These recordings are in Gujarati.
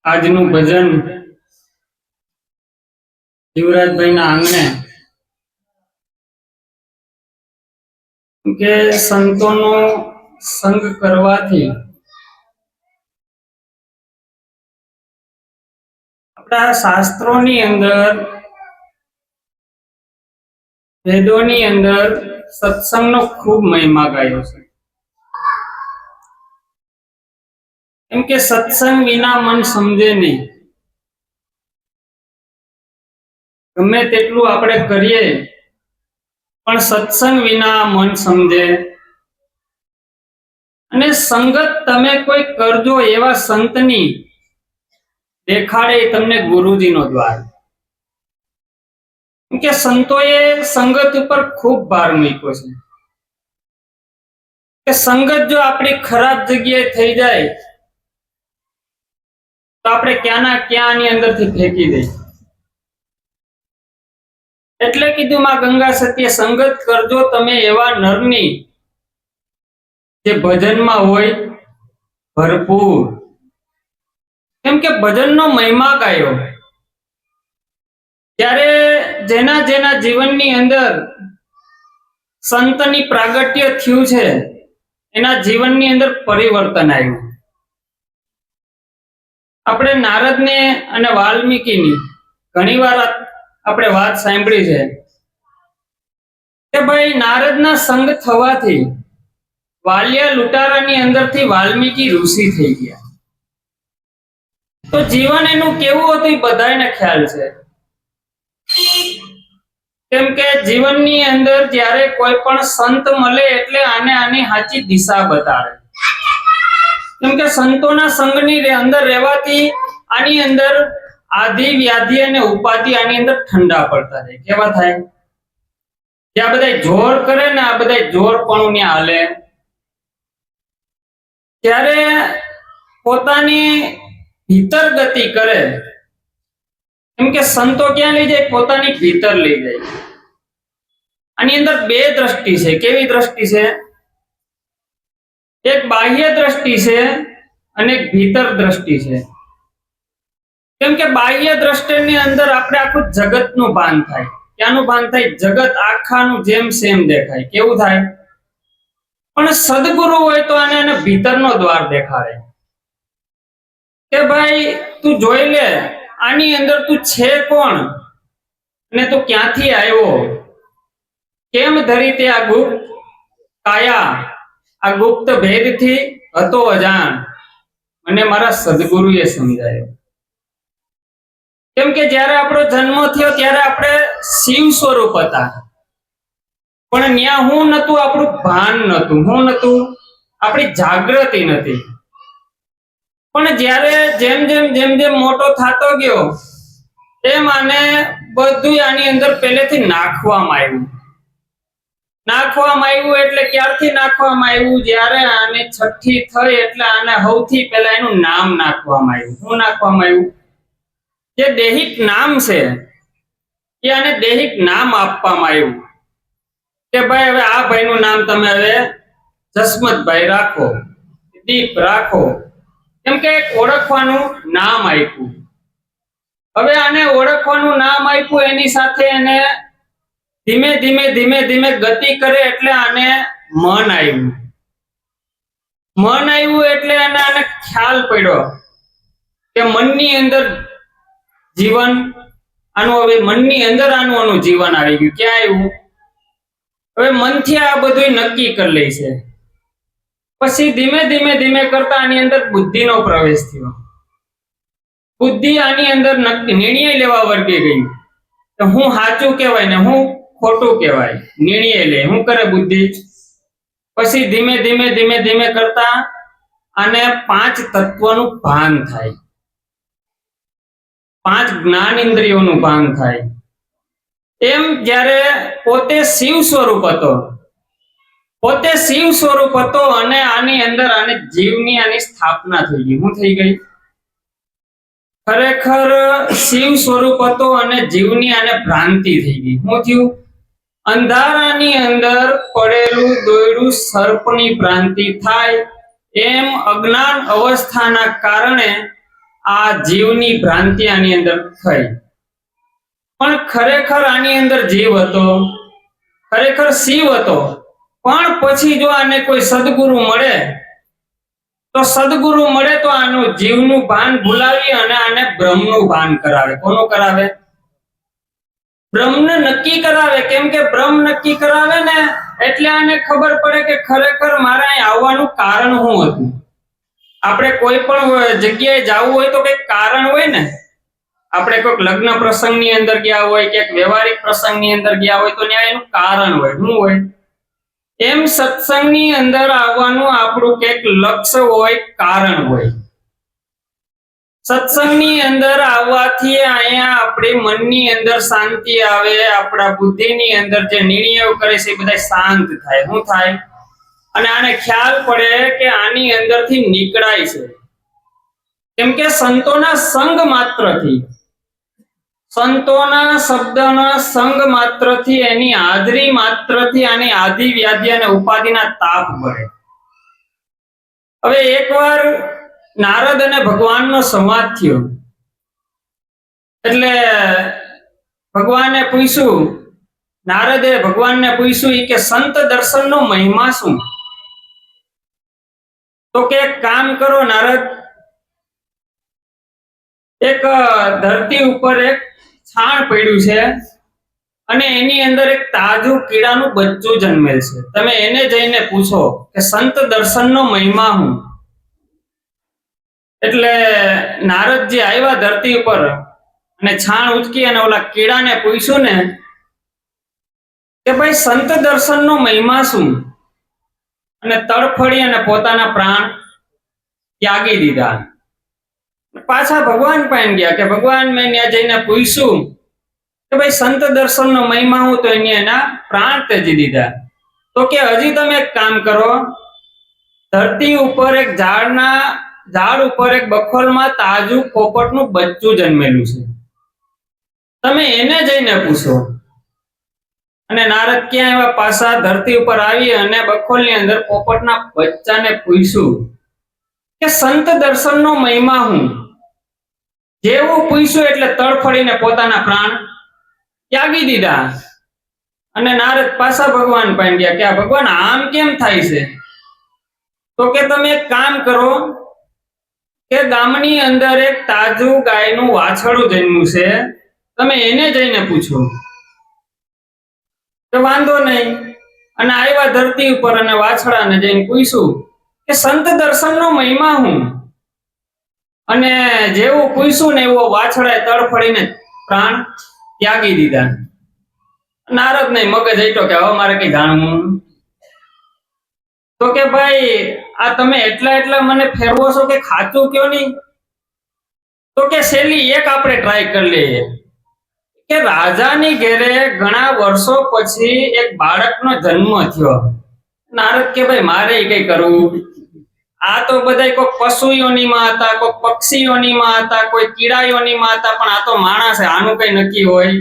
આજનું ભજન યુવરાજભાઈના આંગણે કે સંતોનો સંગ કરવાથી આપણા શાસ્ત્રોની અંદર, વેદોની અંદર સત્સંગનો ખૂબ મહિમા ગાયો છે. કેમ કે સત્સંગ વિના મન સમજે નહીં. ગમે તેટલું આપણે કરીએ પણ સત્સંગ વિના મન સમજે. અને સંગત તમે કોઈ કરજો એવા સંતની દેખાડે તમને ગુરુજીનો દ્વાર. કેમ કે સંતોએ સંગત ઉપર ખૂબ ભાર મૂક્યો છે કે સંગત જો આપણી ખરાબ જગ્યાએ થઈ જાય તો આપણે ક્યાંના ક્યાંની અંદરથી ફેંકી દઈએ. એટલે કીધું માં ગંગા સત્ય સંગત કરજો તમે એવા નરની જે ભજનમાં હોય ભરપૂર. કેમ કે ભજનનો મહિમા ગાયો ત્યારે જેના જેના જીવનની અંદર સંતની પ્રાગટ્ય થયું છે એના જીવનની અંદર પરિવર્તન આવ્યું. આપણે નારદને અને વાલ્મીકીની ઘણી વાર આપણે વાત સાંભળી છે કે ભાઈ નારદના સંગ થવાથી વાલિયા લૂંટારાની અંદરથી વાલ્મીકી ઋષિ થઈ ગયા. તો જીવન એનું કેવું હતું એ બધાને ખ્યાલ છે. કેમ કે જીવનની અંદર જ્યારે કોઈ પણ સંત મળે એટલે આની સાચી દિશા બતાડે. કેમ કે સંતોના સંગની અંદર રહેવાથી આની અંદર આદિ વ્યાધિ અને ઉપાધિ આની અંદર ઠંડા પડતા થાય. કેવા થાય? જ્યાં બધા જોર કરે ને આ બધા જોર પણ ત્યાં હાલે ત્યારે પોતાની ભીતર ગતિ કરે. કેમ કે સંતો ક્યાં લઈ જાય? પોતાની ભીતર લઈ જાય. આની અંદર બે દ્રષ્ટિ છે. કેવી દ્રષ્ટિ છે? એક બાહ્ય દ્રષ્ટિ છે અને એક ભીતર દ્રષ્ટિ છે. કેમ કે બાહ્ય દ્રષ્ટિની અંદર આપણે આખું જગતનું ભાન થાય. ક્યાંનું ભાન થાય? જગત આખાનું જેમ સેમ દેખાય. કેવું થાય? પણ સદગુરુ હોય તો આને ભીતરનો દ્વાર દેખાડે કે ભાઈ તું જોઈ લે આની અંદર તું છે કોણ અને તું ક્યાંથી આવ્યો, કેમ ધરી તે આ ગુપ્ત કાયા, આ ગુપ્ત ભેદથી હતો અજાણ, મને મારા સદગુરુએ સમજાયો. કેમ કે જ્યારે આપણો જન્મ થયો ત્યારે આપણે શિવ સ્વરૂપ હતા પણ ત્યાં હું નતું? આપણું ભાન નતું. હું નતું? આપણી જાગૃતિ નથી. પણ જ્યારે જેમ જેમ જેમ જેમ મોટો થતો ગયો એમ આને બધું આની અંદર પહેલેથી નાખવામાં આવ્યું. એટલે ક્યારથી નાખવામાં આવ્યું? જ્યારે આને છઠ્ઠી થઈ એટલે આને સૌથી પહેલા એનું નામ નાખવામાં આવ્યું. શું નાખવામાં આવ્યું? જે દૈહિક નામ છે એ આને દૈહિક નામ આપવામાં આવ્યું કે ભાઈ હવે આ ભાઈનું નામ તમે હવે જસમતભાઈ રાખો, દીપ રાખો. કેમ કે ઓળખવાનું નામ આપ્યું. હવે આને ઓળખવાનું નામ આપ્યું એની સાથે એને ધીમે ધીમે ધીમે ધીમે ગતિ કરે એટલે આને મન આવ્યું. મન આવ્યું એટલે આને ખ્યાલ પડ્યો કે મનની અંદર જીવન આનું, હવે મનની અંદર આનું જીવન આવી ગયું. ક્યાં આવ્યું? હવે મનથી આ બધું નક્કી કરી લે છે. પછી ધીમે ધીમે ધીમે કરતા આની અંદર બુદ્ધિનો પ્રવેશ થયો. બુદ્ધિ આની અંદર નિર્ણય લેવા વર્ગી ગઈ તો હું સાચું કહેવાય ને હું ખોટું કહેવાય. નિર્ણય લે. શું કરે બુદ્ધિ? પછી ધીમે ધીમે ધીમે ધીમે કરતા આને 5 તત્વનું ભાન થાય, 5 જ્ઞાન ઇન્દ્રિયોનું ભાન થાય. એમ જ્યારે પોતે શિવ સ્વરૂપ હતો અને આની અંદર આને જીવની આની સ્થાપના થઈ ગઈ. શું થઈ ગઈ? ખરેખર શિવ સ્વરૂપ હતો અને જીવની આને ભ્રાંતિ થઈ ગઈ. શું થયું? અંધારાની અંદર પડેલું દોયડું સર્પની ભ્રાંતિ થાય એમ અજ્ઞાન અવસ્થાના કારણે આ જીવની ભ્રાંતિ આની અંદર થઈ, પણ ખરેખર આની અંદર જીવ હતો, ખરેખર શિવ હતો. પણ પછી જો આને કોઈ સદગુરુ મળે તો સદગુરુ મળે તો આનું જીવનું ભાન ભૂલાવી અને આને બ્રહ્મનું ભાન કરાવે. કોનું કરાવે? બ્રહ્મને નક્કી કરાવે. કેમ કે બ્રહ્મ નક્કી કરાવે ને એટલે આને ખબર પડે કે ખરેખર મારે અહીં આવવાનું કારણ શું હતું. આપણે કોઈ પણ જગ્યાએ જવું હોય તો કઈક કારણ હોય ને. આપણે કોઈક લગ્ન પ્રસંગની અંદર ગયા હોય કે વ્યવહારિક પ્રસંગની અંદર ગયા હોય તો ત્યાં એનું કારણ હોય. શું હોય? એમ સત્સંગની અંદર આવવાનું આપણું કઈક લક્ષ્ય હોય, કારણ હોય. સત્સંગની અંદર આવવાથી અહીંયા આપણી મનની અંદર શાંતિ આવે, આપણા બુદ્ધિની અંદર જે નિર્ણયો કરે છે એ બધા શાંત થાય. શું થાય? અને આને ખ્યાલ પડે કે આની અંદરથી નીકળાય છે. કેમ કે સંતોના સંગ માત્રથી, સંતોના શબ્દના સંગ માત્રથી, એની હાજરી માત્રથી આની આદિ વ્યાધિ અને ઉપાધિના તાપ ભરે. હવે એકવાર નારદ અને ભગવાનનો સંવાદ થયો. એટલે ભગવાને પૂછ્યું, નારદે ભગવાનને પૂછ્યું કે સંત દર્શનનો મહિમા શું? તો કે એક કામ કરો નારદ, એક ધરતી ઉપર એક છાણ પડ્યું છે અને એની અંદર એક તાજું કીડાનું બચ્ચું જન્મેલ છે. તમે એને જઈને પૂછો કે સંત દર્શનનો મહિમા શું? એટલે નારદજી આવ્યા ધરતી ઉપર અને છાણ ઉચકી અને ઓલા કીડાને પૂછ્યું ને કે ભાઈ સંત દર્શનનો મહિમા શું? અને તડફડી અને પોતાના પ્રાણ ત્યાગી દીધા. પાછા ભગવાન પાસે ગયા કે ભગવાન મેં ત્યાં જઈને પૂછ્યું કે ભાઈ સંત દર્શનનો મહિમા હું, તો એના પ્રાણ ત્યજી દીધા. તો કે હજી તમે એક કામ કરો, ધરતી ઉપર એક ઝાડ ઉપર એક બખોલમાં તાજું પોપટનું બચ્ચું જન્મેલું છે, તમે એને જઈને પૂછો. અને નારદ ક્યાં આવ્યા? પાછા ધરતી ઉપર આવી અને બખોલની અંદર પોપટના બચ્ચાને પૂછ્યું કે સંત દર્શનનો મહિમા શું? જેવું પૂછ્યું એટલે તડફડીને પોતાના પ્રાણ ત્યાગી દીધા. અને નારદ પાછા ભગવાન પાસે ગયા કે આ ભગવાન આમ કેમ થાય છે? તો કે તમે એક કામ કરો કે ગામની અંદર એક તાજું ગાયનું વાછરડું જન્મ્યું છે, તમે એને જઈને પૂછો. કે વાંધો નહીં. અને આવ્યા ધરતી ઉપર અને વાછડાને જઈને પૂછ્યું કે સંત દર્શનનો મહિમા શું? અને જેવું પૂછ્યું ને એવો વાછડાએ તડફડીને પ્રાણ ત્યાગી દીધા. નારદ ને મગજ હટ્યો કે હવે મારે કઈ જાણવું. તો કે ભાઈ આ તમે એટલા મને ફેરવો છો કે ખાચું કયો નહીં. તો કે છેલ્લી એક આપણે ટ્રાય કરી લઈએ કે રાજાની ઘેરે ઘણા વર્ષો પછી એક બાળકનો જન્મ થયો. નારદ કે ભાઈ મારે કઈ કરવું? આ તો બધા કોઈ પશુ યોનીમાં હતા, કોઈ પક્ષી યોનીમાં હતા, કોઈ કીડા યોનીમાં હતા, પણ આ તો માણસ છે, આનું કઈ નક્કી હોય?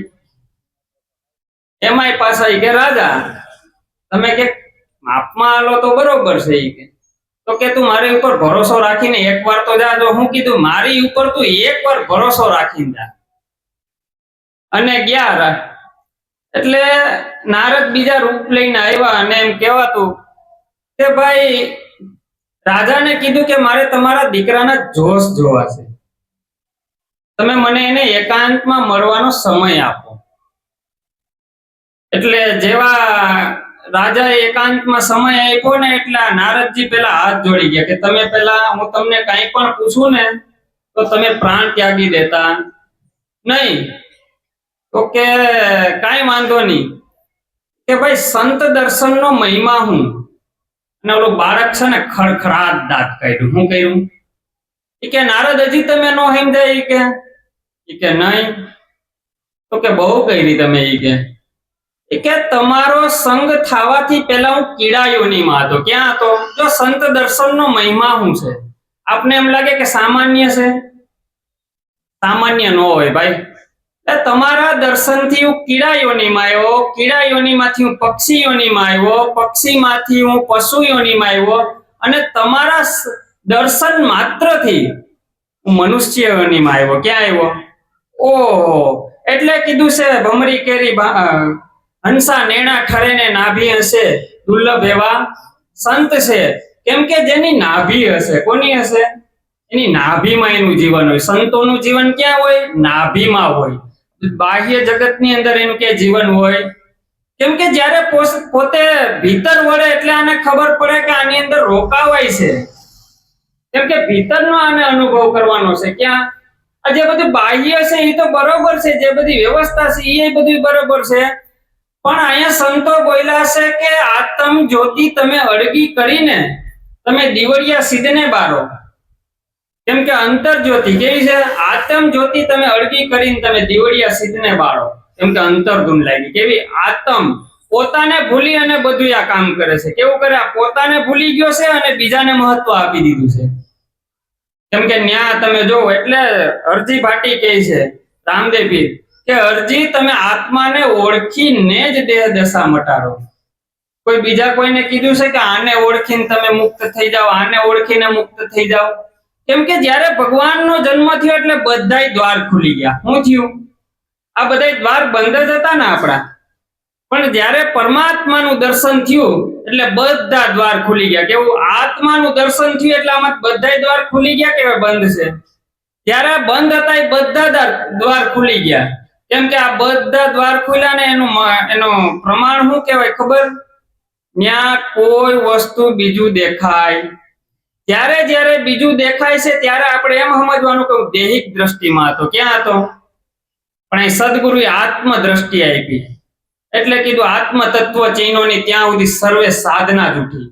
એમાંય પાછા કે રાજા તમે કે માપમાં આલો તો બરોબર છે. તો કે તું મારી ઉપર ભરોસો રાખીને એકવાર તો જા. જો હું કીધું મારી ઉપર તું એકવાર ભરોસો રાખીને જા. અને ગયા. એટલે નારદ બીજા રૂપ લઈને આવ્યા અને એમ કહેવાતું કે ભાઈ રાજાને કીધું કે મારે તમારા દીકરાના જોશ જોવા છે, તમે મને એને એકાંતમાં મળવાનો સમય આપો. એટલે જેવા રાજાએ એકાંતમાં સમય આપ્યો ને એટલે નારદજી પેલા હાથ જોડી ગયા કે તમે પેલા હું તમને કઈ પણ પૂછું ને તો તમે પ્રાણ ત્યાગી દેતા નહીં. તો કે કાંઈ વાંધો નહીં કે ભાઈ સંત દર્શનનો મહિમા શું? અને ઓલું બાળક છે ને ખડખડાટ દાંત કાઢ્યું. શું કર્યું? કે નારદ હજી તમે નો સમજાય? કે નહીં. તો કે બહુ કરી તમે. કે તમારો સંગ થવાથી પહેલા હું કીડા યોનીમાં હતો. ક્યાં હતો? જો સંત દર્શનનો મહિમા શું છે? આપને એમ લાગે કે સામાન્ય છે? સામાન્ય ન હોય ભાઈ. તમારા દર્શનથી હું કીડા યોનીમાં આવ્યો, કીડા યોનીમાંથી હું પક્ષી યોનીમાં આવ્યો, પક્ષીમાંથી હું પશુ યોનીમાં આવ્યો, અને તમારા દર્શન માત્રથી હું મનુષ્ય યોનિમાં આવ્યો. ક્યાં આવ્યો? ઓહો, એટલે કીધું છે ભમરી કેરી હંસા નેણા ઠરે ને નાભી હશે, દુર્લભ એવા સંત છે. કેમ કે જેની નાભી હશે, કોની હશે? એની નાભીમાં એનું જીવન હોય. સંતોનું જીવન ક્યાં હોય? નાભીમાં હોય. બાહ્ય જગતની અંદર એનું ક્યાં જીવન હોય? કેમ કે જ્યારે પોતે ભીતર વળે એટલે આને ખબર પડે કે આની અંદર રોકાવાય છે. કેમ કે ભીતરનો આને અનુભવ કરવાનો છે. ક્યાં? આ જે બધું બાહ્ય છે એ તો બરોબર છે, જે બધી વ્યવસ્થા છે એ બધું બરોબર છે, પણ અહીંયા સંતો બોલ્યા છે કે આત્મ જ્યોતિ તમે અડગી કરીને તમે દીવડિયા સિદ્ધને બારો. કેમ કે અંતર જ્યોતિ કેવી છે? આત્મ જ્યોતિ તમે અડગી કરીને તમે દીવડિયા સિદ્ધને બાળો. કેમ કે અંતર ધૂન લાગી. કેવી? આત્મ પોતાને ભૂલી અને બધું આ કામ કરે છે. કેવું કરે? પોતાને ભૂલી ગયો છે અને બીજાને મહત્વ આપી દીધું છે. કેમ કે ન્યા તમે જો એટલે અરજી ભાટી કહે છે રામદેવ પીર કે અરજી તમે આત્માને ઓળખીને જ દેહ દશા મટાડો. કોઈ બીજા કોઈને કીધું છે કે આને ઓળખીને તમે મુક્ત થઈ જાઓ, આને ઓળખીને મુક્ત થઈ જાઓ? કેમ કે જ્યારે ભગવાનનો જન્મ થયો એટલે બધાય દ્વાર ખુલી ગયા. શું થયું? આ બધાય દ્વાર બંધ જ હતા ને આપણા, પણ જ્યારે પરમાત્માનું દર્શન થયું એટલે બધા દ્વાર ખુલી ગયા. કેવું? આત્માનું દર્શન થયું એટલે આમાં બધાય દ્વાર ખુલી ગયા કે બંધ છે? ત્યારે બંધ હતા એ બધા દ્વાર ખુલી ગયા. કેમ કે આ બધા દ્વાર ખુલ્યા ને એનું પ્રમાણ શું કહેવાય ખબર? ત્યાં કોઈ વસ્તુ બીજું દેખાય. જ્યારે બીજું દેખાય છે ત્યારે આપણે એમ સમજવાનું કે દેહિક દ્રષ્ટિમાં હતો. ક્યાં હતો? પણ એ સદગુરુએ આત્મ દ્રષ્ટિ આપી એટલે કીધું આત્મ તત્વ ચિહ્નોની ત્યાં સુધી સર્વે સાધના જૂઠી.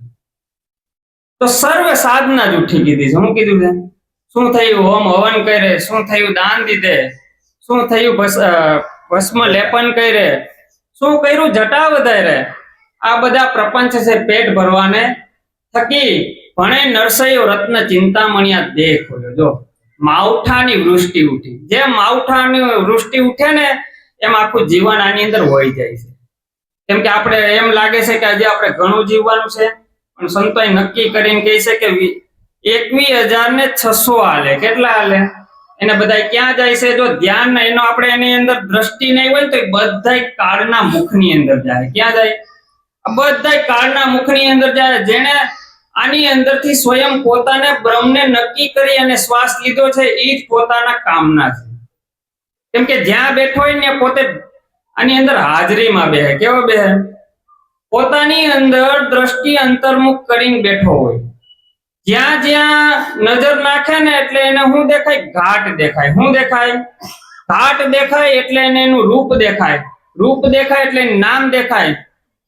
તો સર્વે સાધના જૂઠી કીધી છે. શું કીધું છે? શું થયું? હોમ હવન કરે. શું થયું? દાન દીધે. શું થયું? ભસ્મ લેપન કરે. શું કર્યું? જટા વધારે. આ બધા પ્રપંચ છે પેટ ભરવાને થકી. ભણે નરસૈયો રત્ન ચિંતામણિયા દેહ ખોલ્યો. જો માવઠાની વૃષ્ટિ ઉઠી. જેમ માવઠાની વૃષ્ટિ ઉઠે ને એમ આખું જીવન આની અંદર હોઈ જાય છે. કેમ કે આપણે એમ લાગે છે કે હજી આપણે ઘણું જીવવાનું છે, પણ સંતોએ નક્કી કરીને કહે છે કે 21,600 હાલે. કેટલા હાલે? એને બધા ક્યાં જાય છે? જો ધ્યાન એનો આપણે એની અંદર દ્રષ્ટિ નહીં હોય તો બધા કાળના મુખની અંદર જાય. ક્યાં જાય? બધા કાળના મુખની અંદર જાય. જેને આની અંદરથી સ્વયં પોતાને બ્રહ્મને નક્કી કરી અને શ્વાસ લીધો છે એ જ પોતાના કામના છે. કેમ કે જ્યાં બેઠો હોય ને પોતે આની અંદર હાજરીમાં બેહે. કેવો બેહે? પોતાની અંદર દ્રષ્ટિ અંતર્મુખ કરીને બેઠો હોય. જ્યાં જ્યાં નજર નાખે ને એટલે એને શું દેખાય? ઘાટ દેખાય. શું દેખાય? ઘાટ દેખાય એટલે એને એનું રૂપ દેખાય. રૂપ દેખાય એટલે નામ દેખાય.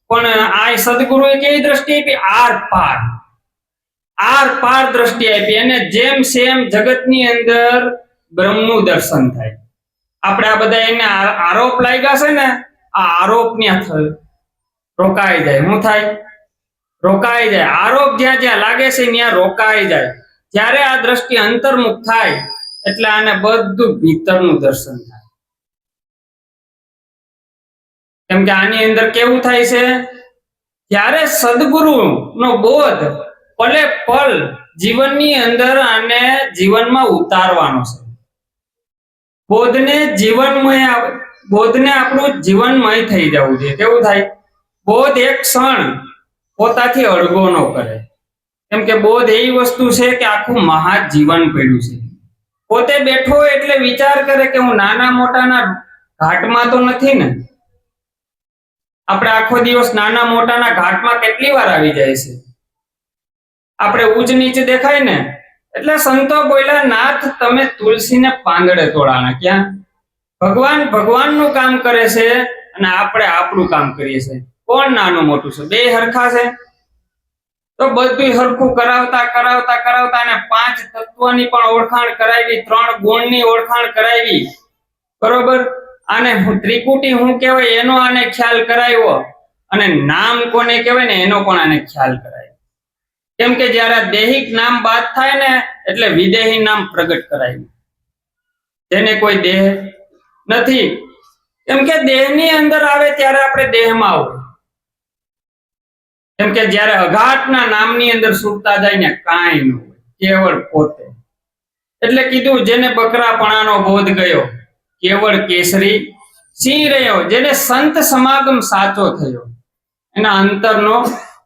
પણ આ સદગુરુએ કેવી દ્રષ્ટિ આપી? આર પાર દ્રષ્ટિ આપી. અને જેમ સેમ જગતની અંદર બ્રહ્મનું દર્શન થાય. આપણે આ બધા એને આરોપ લાગ્યા છે ને, આ આરોપ ત્યાં રોકાઈ જાય. શું થાય? રોકાઈ જાય. આરોપ જ્યાં જ્યાં લાગે છે ત્યાં રોકાઈ જાય. જ્યારે આ દ્રષ્ટિ અંતર્મુખ થાય એટલે આને બધું ભીતરનું દર્શન થાય. કેમ કે આની અંદર કેવું થાય છે? ત્યારે સદગુરુ નો બોધ પલે પલ જીવનની અંદર આને જીવનમાં ઉતારવાનો છે. બોધને આપણું જીવનમય થઈ જવું જોઈએ. કેવું થાય? બોધ એક ક્ષણ પોતાથી અળગો ન કરે. કેમ કે બોધ એવી વસ્તુ છે કે આખું મહાજીવન પડ્યું છે. પોતે બેઠો એટલે વિચાર કરે કે હું નાના મોટાના ઘાટમાં તો નથી ને. આપણે આખો દિવસ નાના મોટાના ઘાટમાં કેટલી વાર આવી જાય છે? આપણે ઉચ્ચ નીચે દેખાય ને એટલે સંતો બોલ્યા નાથ તમે તુલસીને પાંદડે તોડાણા. ક્યાં? ભગવાનનું કામ કરે છે અને આપણે આપણું કામ કરીએ છીએ. કોણ નાનું મોટું છે? બે હરખા છે? તો બધું હરખું કરાવતા અને 5 તત્વની પણ ઓળખાણ કરાવી, 3 ગુણની ઓળખાણ કરાવી. બરોબર? આને ત્રિકુટી શું કહેવાય એનો આને ખ્યાલ કરાવ્યો, અને નામ કોને કહેવાય ને એનો પણ આને ખ્યાલ કરાવ્યો. કેમ કે જયારે દેહિક નામ બાદ થાય ને એટલે વિદેહી નામ પ્રગટ કરાયું. જેને કોઈ દેહ નથી. કેમ કે દેહની અંદર આવે ત્યારે આપણે દેહમાં આવું. કેમ કે જયારે અઘાટના નામની અંદર સુરતા જાય ને કાંઈ ન હોય, કેવળ પોતે. એટલે કીધું જેને બકરાપણાનો બોધ ગયો, કેવળ કેસરી સિંહ રહ્યો, જેને સંત સમાગમ સાચો થયો, એના અંતરનો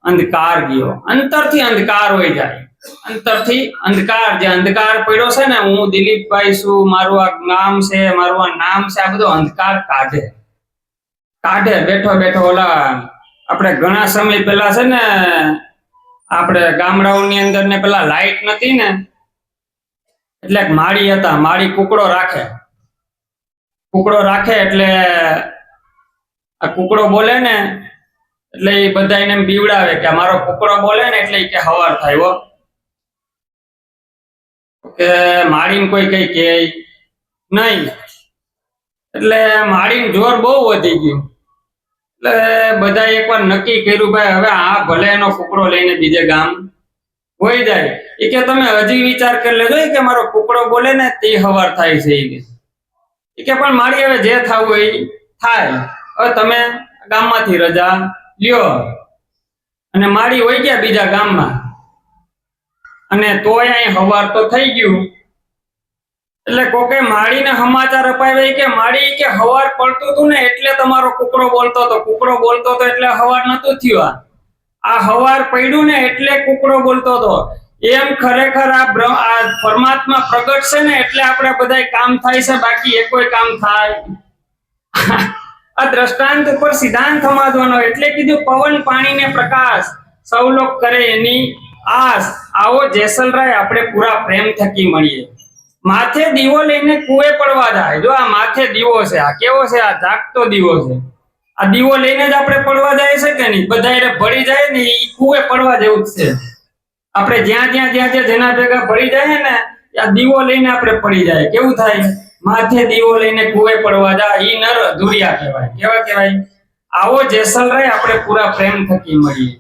અંધકાર ગયો. અંતરથી અંધકાર હોય જાય, અંતરથી અંધકાર, જે અંધકાર પડ્યો છે ને, હું દિલીપભાઈ છું, મારું આ નામ છે, મારું આ નામ છે, આ બધો અંધકાર કાઢે બેઠો બેઠો. ઓલા આપણે ઘણા સમય પહેલા છે ને, આપણે ગામડાઓની અંદર ને પેલા લાઈટ નથી ને, એટલે માળી હતા, માળી કુકડો રાખે એટલે આ કુકડો બોલે ને એટલે એ બધા એને બીવડાવે કે મારો કુકડો બોલે ને એટલે કે હવાર થાય હો, કે માળીને કોઈ કઈ કે નહીં. એટલે માળીનું જોર બહુ વધી ગયું. એટલે બધા એકવાર નક્કી કર્યું, ભાઈ હવે આ ભલે એનો કુકડો લઈને બીજે ગામ હોય જાય, એ કે તમે હજી વિચાર કરી લેજો કે મારો કુકડો બોલે ને તે હવાર થાય છે. એ કે પણ મારી હવે જે થવું એ થાય, હવે તમે ગામમાંથી રજા લ્યો. અને મારી હોય ગયા બીજા ગામમાં, અને તોય અહીં હવાર તો થઈ ગયું. એટલે કોકે માળીને સમાચાર અપાવ્યા કે માળી કે હવાર પડતું હતું ને એટલે તમારો કુકડો બોલતો હતો એટલે હવાર નતું થયું. આ હવાર પડ્યું ને એટલે કુકડો બોલતો હતો. એમ ખરેખર આ પરમાત્મા પ્રગટ છે ને એટલે આપણે બધાય કામ થાય છે, બાકી એકોય કામ થાય. આ દ્રષ્ટાંત ઉપર સિદ્ધાંત સમજવાનો. એટલે કીધું પવન પાણીને પ્રકાશ સૌ લોક કરે એની આસ. આવો જેસલરાય આપણે પૂરા પ્રેમ થકી મળીએ. માથે દીવો લઈને કુએ પડવા જાય. જો આ માથે દીવો છે, આ કેવો છે? આ જાગતો દીવો છે. આ દીવો લઈને જ આપણે પડવા જાય છે કે નહીં? બધા ભળી જાય ને એ કુએ પડવા જેવું જ છે. આપણે જ્યાં જેના ભેગા ભળી જાય ને, આ દીવો લઈને આપણે પડી જાય. કેવું થાય? માથે દીવો લઈને કુએ પડવા જાય. ઈ નર અધૂરિયા કહેવાય. કેવા કહેવાય? આવો જેસલરાય આપણે પૂરા પ્રેમ થકી મળીએ.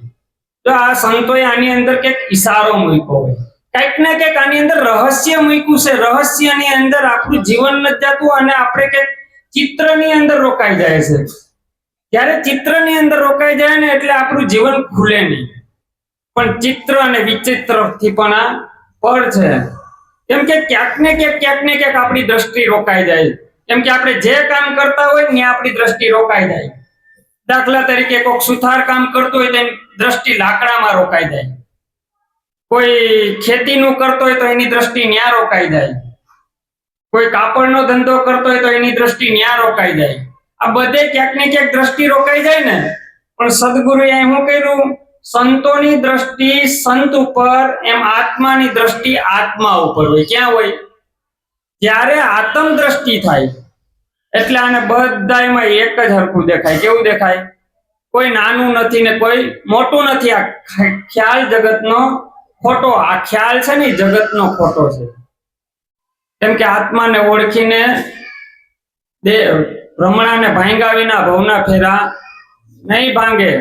તો આ સંતોએ આની અંદર કંઈક ઈશારો મૂક્યો હોય, કંઈક ને કંઈક આની અંદર રહસ્ય મૂક્યું છે. રહસ્યની અંદર આપણું જીવન નથી જતું અને આપણે કંઈક ચિત્રની અંદર રોકાઈ જાય છે. ત્યારે ચિત્રની અંદર રોકાઈ જાય ને એટલે આપણું જીવન ખુલે નહીં. પણ ચિત્ર અને વિચિત્ર થી પણ આ પર છે. કેમ કે ક્યાંક ને ક્યાંક આપણી દ્રષ્ટિ રોકાઈ જાય. કેમ કે આપણે જે કામ કરતા હોય ને આપણી દ્રષ્ટિ રોકાઈ જાય. દાખલા તરીકે કોઈક સુથાર કામ કરતો હોય તેની દ્રષ્ટિ લાકડામાં રોકાઈ જાય. કોઈ ખેતીનું કરતો હોય તો એની દ્રષ્ટિ ન્યા રોકાઈ જાય. કોઈ કાપડનો ધંધો કરતો હોય તો એની દ્રષ્ટિ ન્યા રોકાઈ જાય. આ બધે ક્યાંક ને ક્યાંક દ્રષ્ટિ રોકાઈ જાય ને. પણ સદગુરુએ શું કર્યું? સંતોની દ્રષ્ટિ સંત ઉપર, એમ આત્માની દ્રષ્ટિ આત્મા ઉપર હોય. ક્યાં હોય? ત્યારે આત્મ દ્રષ્ટિ થાય એટલે આને બધાયમાં એક જ હરખું દેખાય. કેવું દેખાય? કોઈ નાનું નથી ને કોઈ મોટું નથી. આ ખ્યાલ જગતનો ખોટો, આ ખ્યાલ છે ને જગતનો ખોટો છે. કેમ કે આત્માને ઓળખીને ભ્રમણાને ભાંગ્યા વિના ભવના ફેરા નહીં ભાંગે.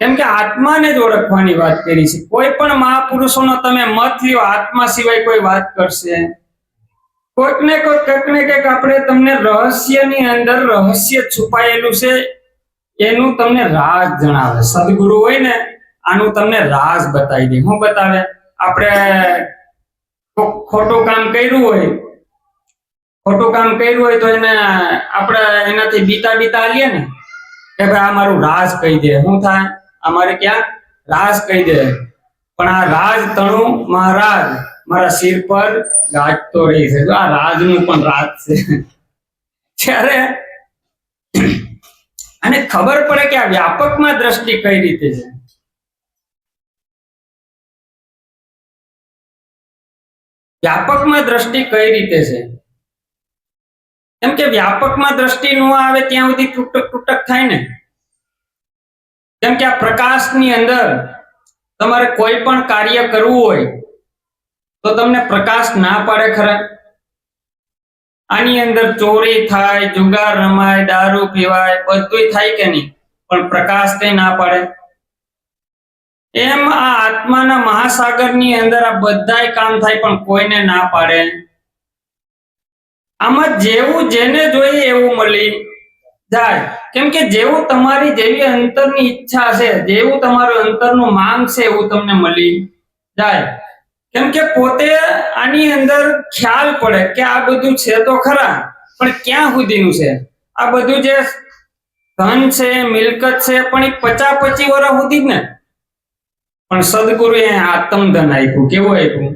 કેમ કે આત્માને જ ઓળખવાની વાત કરી છે. કોઈ પણ મહાપુરુષોનો તમે મત લ્યો, આત્મા સિવાય કોઈ વાત કરશે? કોઈક ને કંઈક આપણે તમને રહસ્યની અંદર રહસ્ય છુપાયેલું છે એનું તમને રાજ જણાવે. સદગુરુ હોય ને આનું તમને રાજ બતાવી દે. શું બતાવે? આપણે ખોટું કામ કર્યું હોય તો એને આપણે એનાથી બીતા લઈએ ને કે ભાઈ આ મારું રાજ કહી દે. શું થાય? અમારે ક્યાં રાજ કહી દે. પણ આ રાજ તણું મહારાજ મારા શિર પર ગાજતો રહી છે. આ રાજનું પણ રાજ છે. ત્યારે અને ખબર પડે કે આ વ્યાપકમાં દ્રષ્ટિ કઈ રીતે છે. વ્યાપકમાં દ્રષ્ટિ કઈ રીતે છે? એમ કે વ્યાપકમાં દ્રષ્ટિ ન આવે ત્યાં સુધી તૂટક થાય ને. કેમ કે આ પ્રકાશની અંદર તમારે કોઈ પણ કાર્ય કરવું હોય તો તમને પ્રકાશ ના પાડે ખરા? આની અંદર ચોરી થાય, જુગાર રમાય, દારૂ પીવાય, બધું થાય કે નહીં? પણ પ્રકાશ કઈ ના પાડે. એમ આ આત્માના મહાસાગરની અંદર આ બધાય કામ થાય પણ કોઈને ના પાડે. આમાં જેવું જેને જોઈએ એવું મળી જાય. કેમ કે જેવું તમારી જેવી અંતરની ઈચ્છા છે, જેવું તમારું અંતરનું માંગ છે એવું તમને મળી જાય. કેમ કે પોતે આની અંદર ખ્યાલ પડે કે આ બધું છે તો ખરા, પણ ક્યાં સુધીનું છે આ બધું? જે ધન છે, મિલકત છે, પણ એ 50-25 વર્ષ સુધી જ ને. પણ સદગુરુએ આત્મધન આપ્યું. કેવું આપ્યું?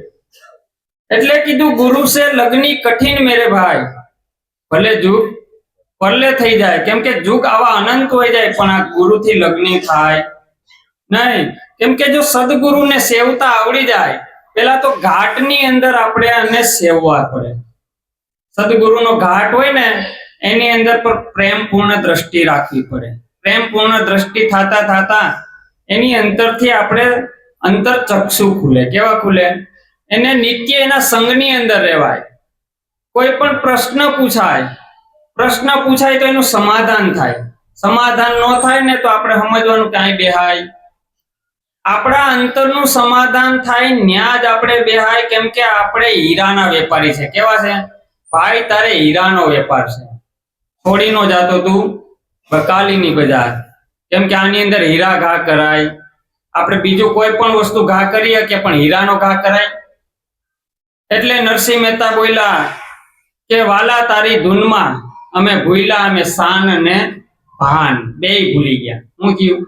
એટલે કીધું ગુરુ છે લગ્ની કઠિન મેરે ભાઈ, ભલે જુગ પરલે થઈ જાય. કેમ કે જુગ આવા અનંત હોય જાય, પણ આ ગુરુથી લગ્ન થાય નહીં. કેમ કે જો સદગુરુને સેવતા આવડી જાય, પેલા તો ઘાટની અંદર આપણે આને સેવવા પડે. સદગુરુનો ઘાટ હોય ને, એની અંદર પર પ્રેમપૂર્ણ દ્રષ્ટિ રાખવી પડે. પ્રેમપૂર્ણ દ્રષ્ટિ થતા થતા એની અંતરથી આપણે અંતર ચક્ષુ ખુલે. કેવા ખુલે? એને નિત્ય એના સંગની અંદર રહેવાય. કોઈ પણ પ્રશ્ન પૂછાય તો એનું સમાધાન થાય. સમાધાન ન થાય ને તો આપણે સમજવાનું ક્યાંય બેહાય. આપણા અંતરનું સમાધાન થાય ન્યા જ આપણે બેહાય. કેમ કે આપણે હીરાના વેપારી છે. કેવા છે? ભાઈ તારે હીરાનો વેપાર છે, છોડી નો જાતો તું બકાલીની બજાર. કેમ કે આની અંદર હીરા ઘા કરાય. આપણે બીજું કોઈ પણ વસ્તુ ઘા કરીએ કે, પણ હીરાનો ઘા કરાય. એટલે નરસિંહ મહેતા બોલ્યા કે વાલા તારી ધૂનમાં અમે ભૂલ્યા, અમે શાન ને ભાન બેય ભૂલી ગયા. હું કહ્યું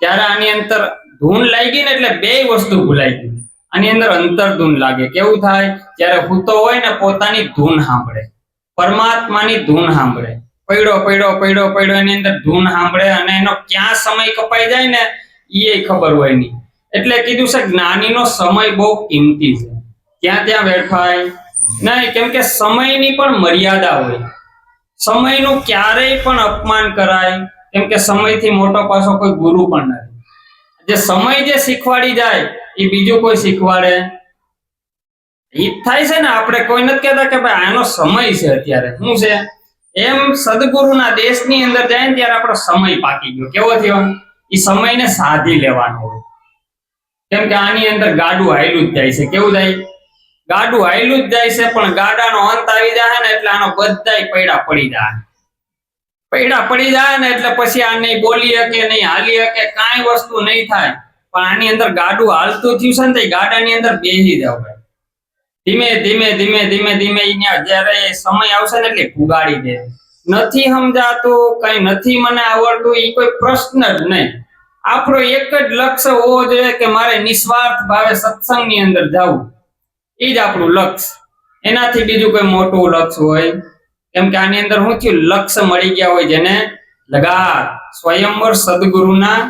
ત્યારે આની અંદર ધૂન લાગી ને એટલે બેય વસ્તુ ભૂલાઈ ગઈ. આની અંદર અંતર ધૂન લાગે. કેવું થાય? જ્યારે હૂતો હોય ને પોતાની ધૂન સાંભળે, પરમાત્માની ધૂન સાંભળે. પડ્યો એની અંદર ધૂન સાંભળે, અને એનો ક્યાં સમય કપાઈ જાય ને એ ખબર હોય નહીં. એટલે કીધું છે જ્ઞાનીનો સમય બહુ કિંમતી છે, ત્યાં વેડફાય નહીં. કેમ કે સમયની પણ મર્યાદા હોય. સમયનું ક્યારેય પણ અપમાન કરાય. કેમ કે સમયથી મોટો પાછો કોઈ ગુરુ પણ નથી. જે સમય જે શીખવાડી જાય એ બીજું કોઈ શીખવાડે હિત થાય છે ને. આપણે કોઈ નથી કહેતા કે ભાઈ આનો સમય છે અત્યારે શું છે. એમ સદગુરુના દેશની અંદર જાય ને ત્યારે આપણો સમય પાકી ગયો. કેવો થયો? એ સમયને સાધી લેવાનો હોય. કેમ કે આની અંદર ગાડું હાયલું જ જાય છે. કેવું જાય? ગાડું હાયલું જ જાય છે, પણ ગાડાનો અંત આવી જાય ને એટલે આનો બધાય પૈડા પડી જાય ને એટલે પછી આ નહીં બોલી શકે, નહીં હાલી શકે, કાંઈ વસ્તુ નહીં થાય. પણ આની અંદર ગાડું હાલતું થયું છે ને, તો ગાડાની અંદર બેસી જવાય. ધીમે ધીમે જયારે સમય આવશે ને એટલે પુગાડી દે. નથી સમજાતું, કઈ નથી મને આવડતું, એ કોઈ પ્રશ્ન જ નહીં. આપણો એક જ લક્ષ્ય હોવો જોઈએ કે મારે નિસ્વાર્થ ભાવે સત્સંગની અંદર જવું. એ જ આપણું લક્ષ્ય. એનાથી બીજું કોઈ મોટું લક્ષ્ય હોય? કેમ કે આની અંદર શું થયું? લક્ષ્ય મળી ગયા હોય જેને લગાર. સ્વયંવર સદગુરુના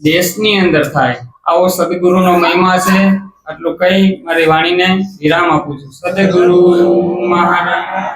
દેશની અંદર થાય. આવો સદગુરુનો મહિમા છે. આટલું કઈ મારી વાણીને વિરામ આપું છું. સદગુરુ મહારાજ